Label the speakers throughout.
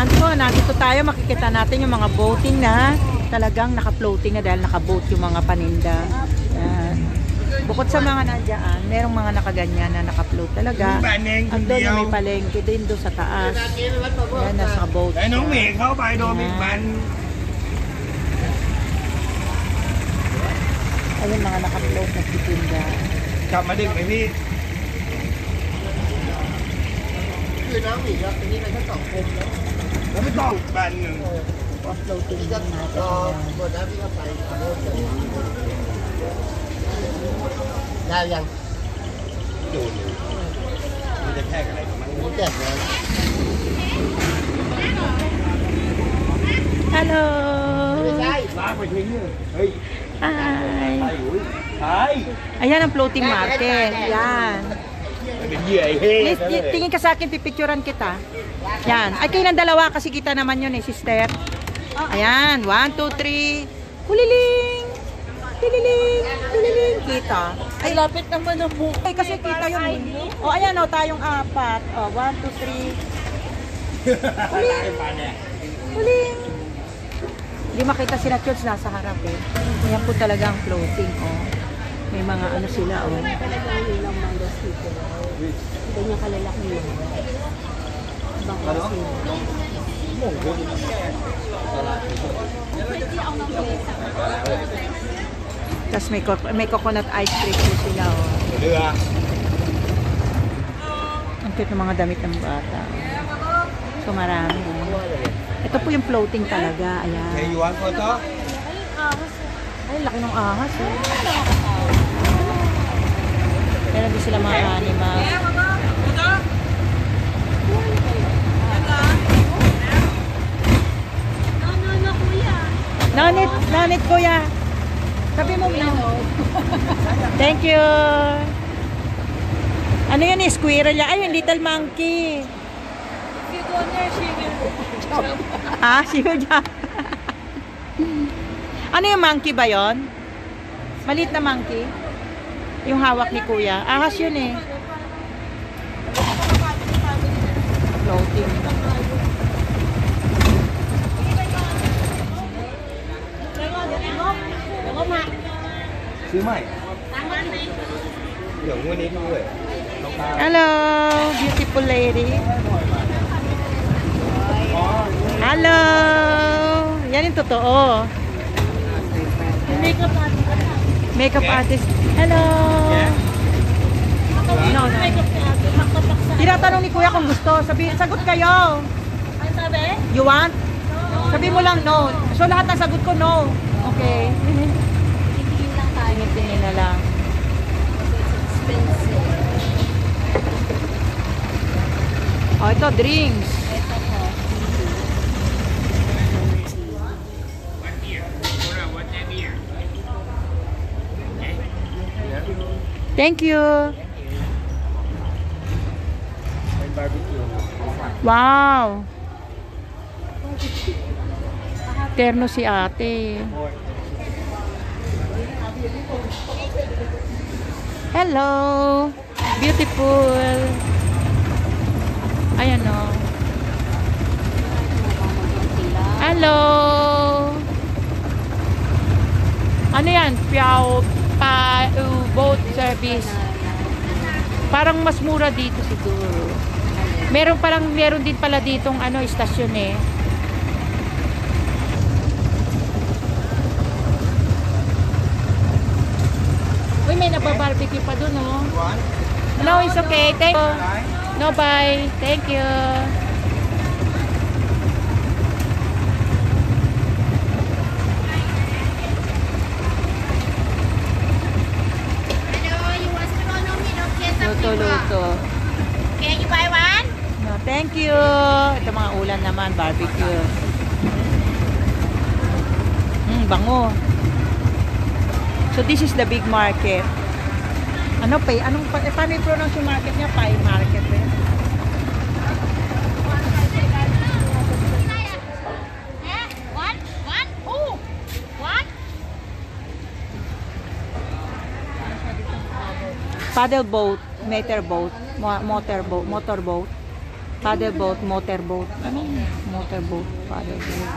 Speaker 1: Ayan po, nandito tayo, makikita natin yung mga boating na talagang naka-floating na dahil naka-boat yung mga paninda. Ayan. Bukod sa mga nandiyan, merong mga nakaganyan na naka-float talaga. At doon yung may palengke din doon sa taas. Ayan, nasa boat. Ayan. Ayun, mga naka-float na titinda.
Speaker 2: Chậm mà đừng phải đi. Nó mới to bạn
Speaker 1: Floating din natin.
Speaker 3: Sao vậy?
Speaker 2: Mìnhจะแค่อะไรของมัน
Speaker 3: Muốn chết rồi.
Speaker 1: Hello!
Speaker 2: ล้างไปทิ้งเลยเฮ้ย
Speaker 1: Hi!
Speaker 2: ใช่อุ้ยใช่
Speaker 1: Ayan ang floating market. Yan.
Speaker 2: เป็นเหยื่อไอ้เฮ้
Speaker 1: Please, tingin ka sa akin, pipicturean kita. Yan. Ay, kayo ng dalawa kasi kita naman yun eh, sister. Ayan. 1, 2, 3. Huliling! Huliling! Huliling! Kita. Ay, lapit naman ang buko. Ay, kasi kita yun eh. O, ayan o, tayong apat. O, 1, 2, 3. Huling! Huling! Hindi makita sila church nasa harap eh. Ayan po talaga ang floating oh. May mga ano sila oh.
Speaker 4: Talagang nilang mandos dito. Ganyan kalalaki yun. Bangkas yun.
Speaker 1: Tapos may coconut ice cream po sila oh.
Speaker 2: เรือ
Speaker 1: Ang cute ng mga damit ng bata. So marami oh. Ito po yung floating talaga.
Speaker 2: เฮ้ย
Speaker 1: Ayan.
Speaker 2: ยูวานโฟโต้
Speaker 1: Ay, laki ng ahas oh. Meron din sila mga animal. Nanit kuya. Sabi mo no. Thank you. Ano yun eh, squirrel yan? Ay, yung little monkey. Ah, she will jump. Ano yung monkey ba yon? Maliit na monkey? Yung hawak ni kuya. Ahas yun eh. Floating.
Speaker 2: ซื้อใหม่เดี๋ยวงวดนี้ด้วย
Speaker 1: Hello, beautiful lady. Hello. Yan yung totoo. Makeup artist. Hello. No. Tinatanong ni kuya kung gusto. Sagot kayo.
Speaker 4: Ano sabi?
Speaker 1: You want? Sabi mo lang no. So lahat ng sagot ko no. Okay.
Speaker 4: Titingin lang tayo.
Speaker 1: Tingin na lang.
Speaker 4: Expensive.
Speaker 1: Oh, ito drinks.
Speaker 4: Ito po.
Speaker 1: Thank you.
Speaker 2: เป็นบาร์บีคิว
Speaker 1: Wow. Terno si ate. Hello. Beautiful. Ayan o. Hello. Ano yan? Boat service. Parang mas mura dito siguro. Meron din pala ditong ano, istasyon eh. Uy, may nababarbecue pa dun oh. No, it's okay. Thank you. No, bye. Thank you. Luto.
Speaker 4: Can you buy one?
Speaker 1: No, thank you. Ito mga ulan naman, barbecue. Bango. So this is the big market. Ano pa? Paano i-pronounce yung market niya? Pie market eh. Paddle boat, motorboat. Paddle boat, motorboat. Ano yun? Motorboat, paddle boat.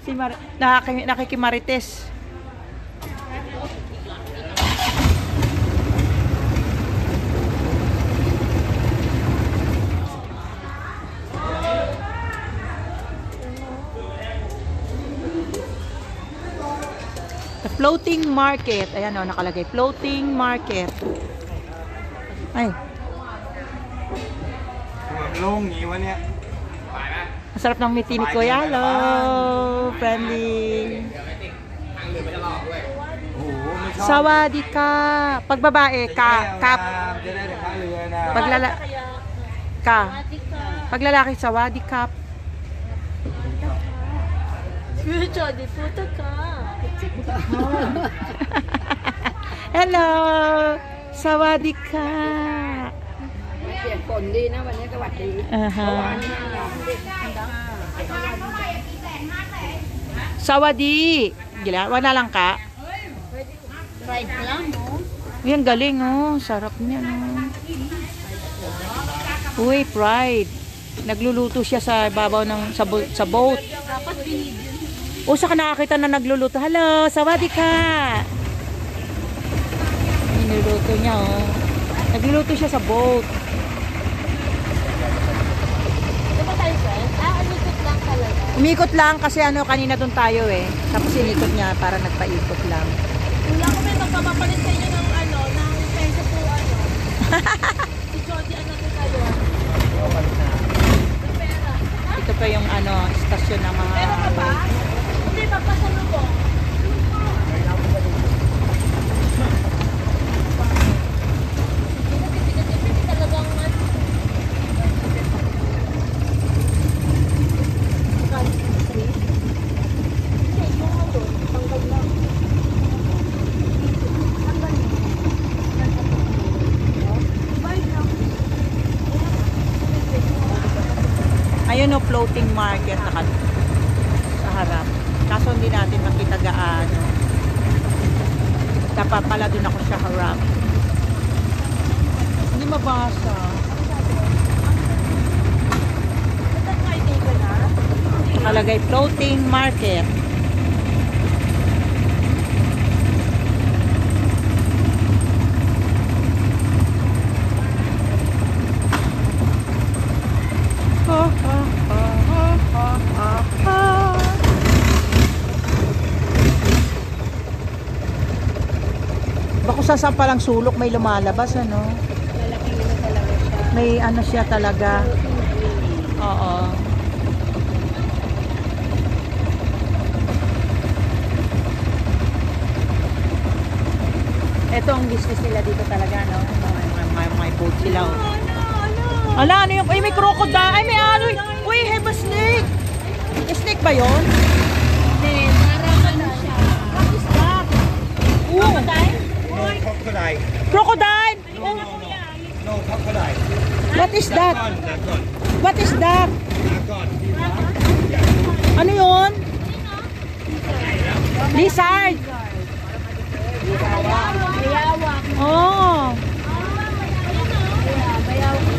Speaker 1: Si nakikimarites. The floating market. Ayan o, nakalagay. Floating market. Ay,
Speaker 2: ลงงี้วะเนี่ย
Speaker 1: masarap ng miti ni Kuya. Hello, friendly.
Speaker 2: โอ้โหไม่ชอบ
Speaker 1: Sawadika. Pag babae, ka, kap.
Speaker 2: จะได้แต่ข้างเรือนะ
Speaker 1: Pag ka. Pag lalaki, sawadikap.
Speaker 4: Future, di puto ka.
Speaker 1: Hello, sawadika.
Speaker 4: เปลี่ยนฝนดีนะวันนี้สวัสดี
Speaker 1: Sawadi. Gila, wala lang ka.
Speaker 4: Right lang, no?
Speaker 1: Yan, galing oh. Sarap niya no. Uy, pride. Nagluluto siya sa babaw ng sa boat.
Speaker 4: Dapat binigyan.
Speaker 1: O, saka nakakita na nagluluto. Hello, sawadika. Niluluto niya oh. Nagluluto siya sa boat.
Speaker 4: Ito ba tayo, friend? Unikot lang talaga.
Speaker 1: Umikot lang kasi ano, kanina doon tayo eh. Tapos inikot niya para nagpaikot lang.
Speaker 4: Wala ko may magpapapalit sa inyo ng ano, ng peso po ano. Si Jody, ano po kayo? Pera.
Speaker 1: Ito pa yung ano, istasyon ng mga
Speaker 4: Pera ka ba? Hindi, magpasalo ko. Hindi talagang
Speaker 1: ayun o, floating market sa harap. Kaso hindi natin makita gaano. Dapat pala doon ako sa harap. Hindi mabasa. Nakalagay floating market. Bako sa palang sulok may lumalabas ano.
Speaker 4: Malaki na talaga siya.
Speaker 1: May ano siya talaga. Oo. Ito ang business nila dito talaga no. May boat sila oh. Ala, ano yung... Ay, may crocodile. Ay, may ano. Uy, have a snake. Snake ba yun?
Speaker 4: Hindi, parang ano siya. What is that? Crocodile?
Speaker 2: No crocodile.
Speaker 1: Crocodile!
Speaker 2: No crocodile.
Speaker 1: What is that?
Speaker 2: Dragon.
Speaker 1: What is that?
Speaker 2: Dragon.
Speaker 1: Ano yun? Lizard.
Speaker 4: Bayawak.
Speaker 1: Oh.
Speaker 4: Bayawak.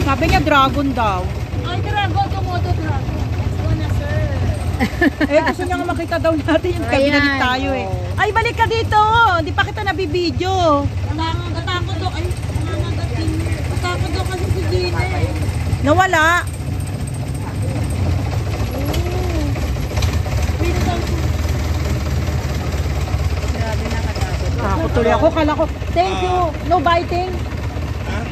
Speaker 1: Sabi niya dragon daw.
Speaker 4: Ay, dragon, Komodo dragon. Let's go na, sir.
Speaker 1: Eh, gusto niya nga makita daw natin yung kabinalik
Speaker 4: Ayan,
Speaker 1: tayo eh. Ay, balik ka dito. Hindi pa kita nabibidyo.
Speaker 4: Natakot daw. Ay, nangangagat din. Natakot daw kasi si Gina eh.
Speaker 1: Nawala.
Speaker 4: Grabe na katakot.
Speaker 1: Takot tuloy ako. Kala ko, thank you. No biting.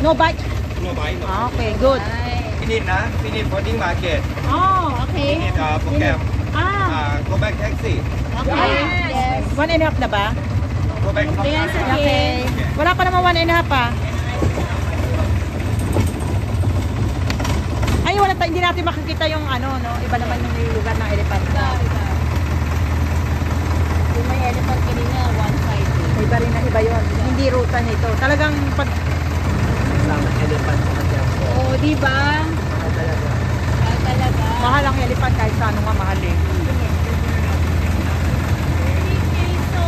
Speaker 1: No bite.
Speaker 2: No bite. No.
Speaker 1: Ah, okay, good.
Speaker 2: Finish na. Finish boarding market.
Speaker 1: Oh, okay.
Speaker 2: Finish program. Go back taxi.
Speaker 4: Okay. Yes.
Speaker 1: 1.5 na ba?
Speaker 2: Go back.
Speaker 4: Ayan, sige.
Speaker 1: Okay. Wala pa naman 1.5 pa. Ay, wala hindi natin makikita yung ano, no? Iba naman yung lugar ng elephant.
Speaker 4: Kung may elephant kanina, one side.
Speaker 1: Iba rin na iba yun. Hindi ruta nito. Talagang pag...
Speaker 4: Oo, di ba? Mahal talaga.
Speaker 1: Mahal ang elephant kahit sa ano nga mahal eh.
Speaker 4: 3K, so,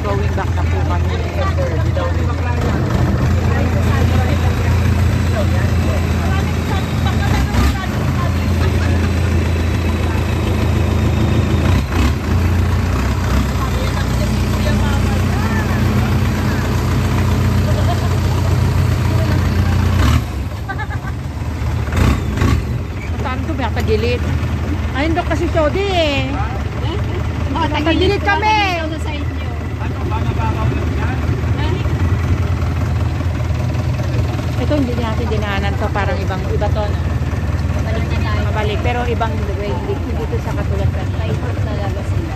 Speaker 1: Going back na po kami. Saan ito ba? Tagilid. Ayun doon kasi Chody eh. Tagilid kami.
Speaker 4: Sa side nyo.
Speaker 1: Ito hindi natin dinaanan to. Parang iba to. No?
Speaker 4: Balik na tayo.
Speaker 1: Mabalik. Pero ibang way. Hindi to sa katulad kanina.
Speaker 4: Paikot talaga sila.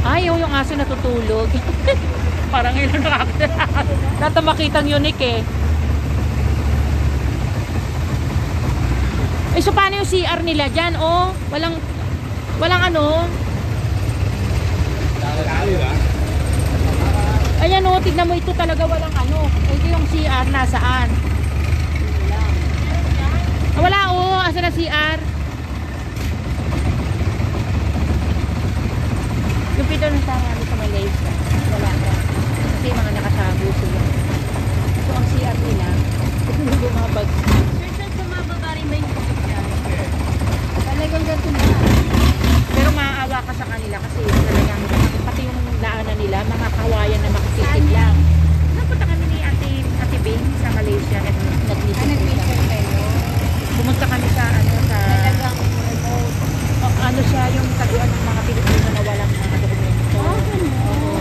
Speaker 1: Ay, yung aso natutulog. Parang ilan na ako. Data makitang unique eh. Eh, so paano yung CR nila dyan? Oh, walang ano. Ayan oh, tignan mo ito talaga walang ano. Ito yung CR, nasaan? Ah, wala oh, asa na CR? Yung pito ng sarami sa Malaysia. Wala na. Kasi mga nakatago sila. So ang CR nila, ito yung bumabag.
Speaker 4: Sir, saan sumababa rin ba yung tubig dyan? Talagang ganito na.
Speaker 1: Pero maaawa ka sa kanila kasi talagang pati yung daanan nila, mga kawayan na makasisid lang. Napunta kami ni Ate Bing sa Malaysia at nag-mission
Speaker 4: kayo.
Speaker 1: Pumunta kami sa
Speaker 4: Talagang remote.
Speaker 1: ano siya yung taguan ng mga Pilipino na walang mga dokumento. Oo.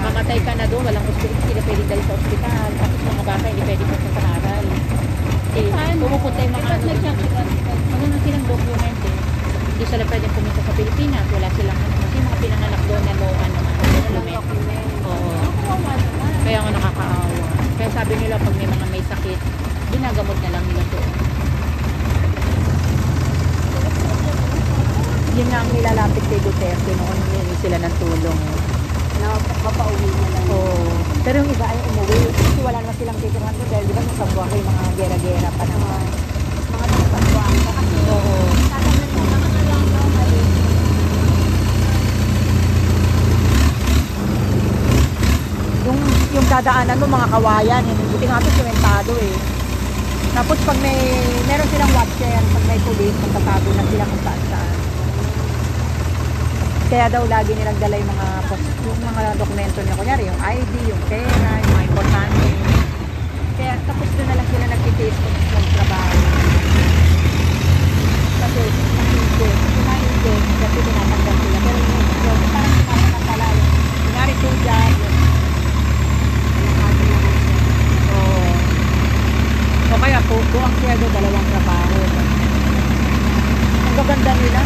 Speaker 1: Mamatay ka na doon, walang hospital, hindi pwede dahil sa ospital. Tapos mga bata hindi pwede pa sa aral. Eh, pumupunta yung mga ano. Ano na silang document eh. Hindi sila pwede pumunta sa Pilipinas. Wala silang ano. Kasi mga pinanganak doon na no, ano, document. Oo. Kaya nga nakakaawa. Kaya sabi nila pag may mga may sakit, ginagamot na lang nila doon. Yun nga ang nilalapit kay Duterte noon, hindi sila ng tulong.
Speaker 4: Mapauwi na lang.
Speaker 1: Oo. Pero yung iba ay umuwi. Kasi wala naman silang titirhan doon dahil di ba yung sabwa kayo mga gera-gera pa naman.
Speaker 4: Mga nakapagbuwan ka kasi.
Speaker 1: Oo.
Speaker 4: Tatagal mo na mga lang daw mali.
Speaker 1: Yung dadaanan mo mga kawayan, yun. Buti nga ito simentado eh. Tapos pag meron silang watcher, pag may pulis, magtatago na sila kung saan. Kaya daw lagi nilang dala yung mga dokumento niya. Kunyari, yung ID, yung pera, yung mga importante. Kaya tapos doon na lang sila nagtitiis ng trabaho. Kasi, kasi tinatanggal sila. Pero yung parang nakakala yung, kunyari, 2 jobs, o kaya po ang siya doon, 2 trabaho. Ang gaganda nila.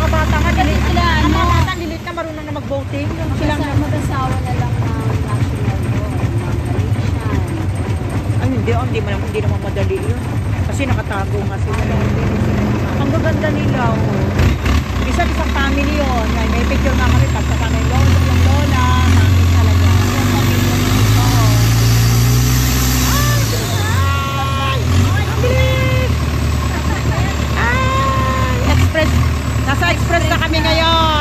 Speaker 1: Mga bata nga,
Speaker 4: Kasi sila,
Speaker 1: ang mga
Speaker 4: ano,
Speaker 1: bata nilit na marunong na mag-voting. Yung silang
Speaker 4: mag-asawa na lang ng national law, ng Malaysian.
Speaker 1: ay hindi naman madali yun. Kasi nakatago nga sila. Ang gaganda nila. Oh. Isang family yun. May picture nga kami pagkaka may lola, namin talaga. Oo. Express. Nasa express na kami ngayon.